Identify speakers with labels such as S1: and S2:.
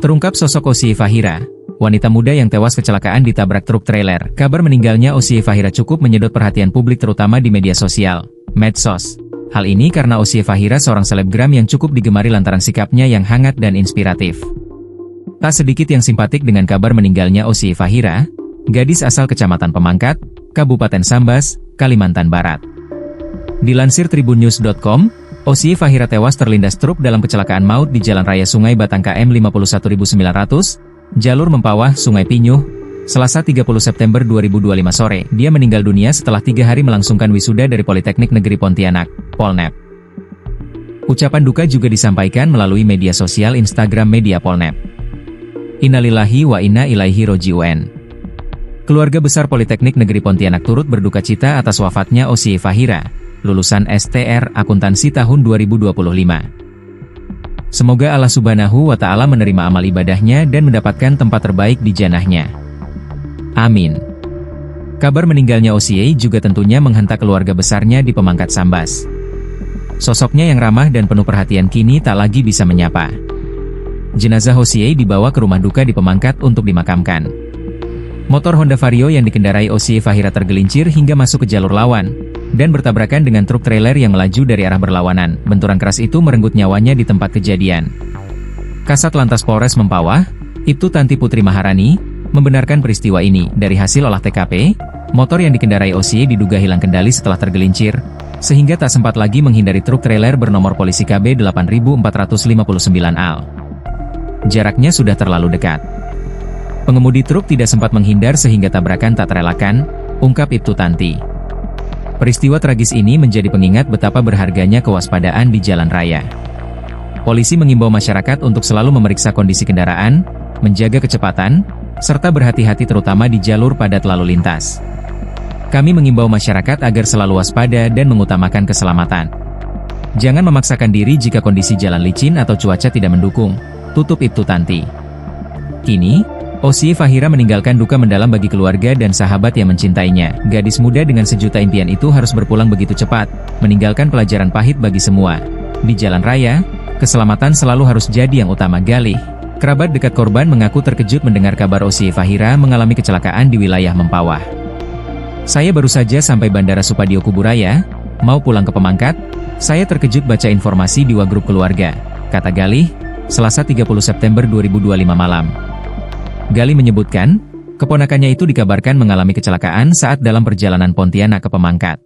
S1: Terungkap sosok Ossie Fahira, wanita muda yang tewas kecelakaan ditabrak truk trailer. Kabar meninggalnya Ossie Fahira cukup menyedot perhatian publik terutama di media sosial, medsos. Hal ini karena Ossie Fahira seorang selebgram yang cukup digemari lantaran sikapnya yang hangat dan inspiratif. Tak sedikit yang simpatik dengan kabar meninggalnya Ossie Fahira, gadis asal Kecamatan Pemangkat, Kabupaten Sambas, Kalimantan Barat. Dilansir tribunnews.com, Ossie Fahira tewas terlindas truk dalam kecelakaan maut di Jalan Raya Sungai Batang KM 51900, jalur Mempawah, Sungai Pinyuh, Selasa 30 September 2025 sore. Dia meninggal dunia setelah 3 hari melangsungkan wisuda dari Politeknik Negeri Pontianak, Polnep. Ucapan duka juga disampaikan melalui media sosial Instagram media Polnep. Innalillahi wa inna ilaihi roji'un. Keluarga besar Politeknik Negeri Pontianak turut berduka cita atas wafatnya Ossie Fahira, lulusan STR Akuntansi tahun 2025. Semoga Allah Subhanahu wa Ta'ala menerima amal ibadahnya dan mendapatkan tempat terbaik di jannahnya. Amin. Kabar meninggalnya Ossie juga tentunya menghentak keluarga besarnya di Pemangkat Sambas. Sosoknya yang ramah dan penuh perhatian kini tak lagi bisa menyapa. Jenazah Ossie dibawa ke rumah duka di Pemangkat untuk dimakamkan. Motor Honda Vario yang dikendarai Ossie Fahira tergelincir hingga masuk ke jalur lawan, dan bertabrakan dengan truk trailer yang melaju dari arah berlawanan. Benturan keras itu merenggut nyawanya di tempat kejadian. Kasat Lantas Polres Mempawah, Ibtu Tanti Putri Maharani, membenarkan peristiwa ini. Dari hasil olah TKP, motor yang dikendarai Ossie diduga hilang kendali setelah tergelincir, sehingga tak sempat lagi menghindari truk trailer bernomor polisi KB 8459 AL. Jaraknya sudah terlalu dekat. Pengemudi truk tidak sempat menghindar sehingga tabrakan tak terelakkan, ungkap Ibtu Tanti. Peristiwa tragis ini menjadi pengingat betapa berharganya kewaspadaan di jalan raya. Polisi mengimbau masyarakat untuk selalu memeriksa kondisi kendaraan, menjaga kecepatan, serta berhati-hati terutama di jalur padat lalu lintas. Kami mengimbau masyarakat agar selalu waspada dan mengutamakan keselamatan. Jangan memaksakan diri jika kondisi jalan licin atau cuaca tidak mendukung, tutup Ibtu Tanti. Kini, Ossie Fahira meninggalkan duka mendalam bagi keluarga dan sahabat yang mencintainya. Gadis muda dengan sejuta impian itu harus berpulang begitu cepat, meninggalkan pelajaran pahit bagi semua. Di jalan raya, keselamatan selalu harus jadi yang utama. Galih, kerabat dekat korban mengaku terkejut mendengar kabar Ossie Fahira mengalami kecelakaan di wilayah Mempawah. Saya baru saja sampai Bandara Supadio Kuburaya, mau pulang ke Pemangkat. Saya terkejut baca informasi di WA grup keluarga, kata Galih, Selasa 30 September 2025 malam. Galih menyebutkan, keponakannya itu dikabarkan mengalami kecelakaan saat dalam perjalanan Pontianak ke Pemangkat.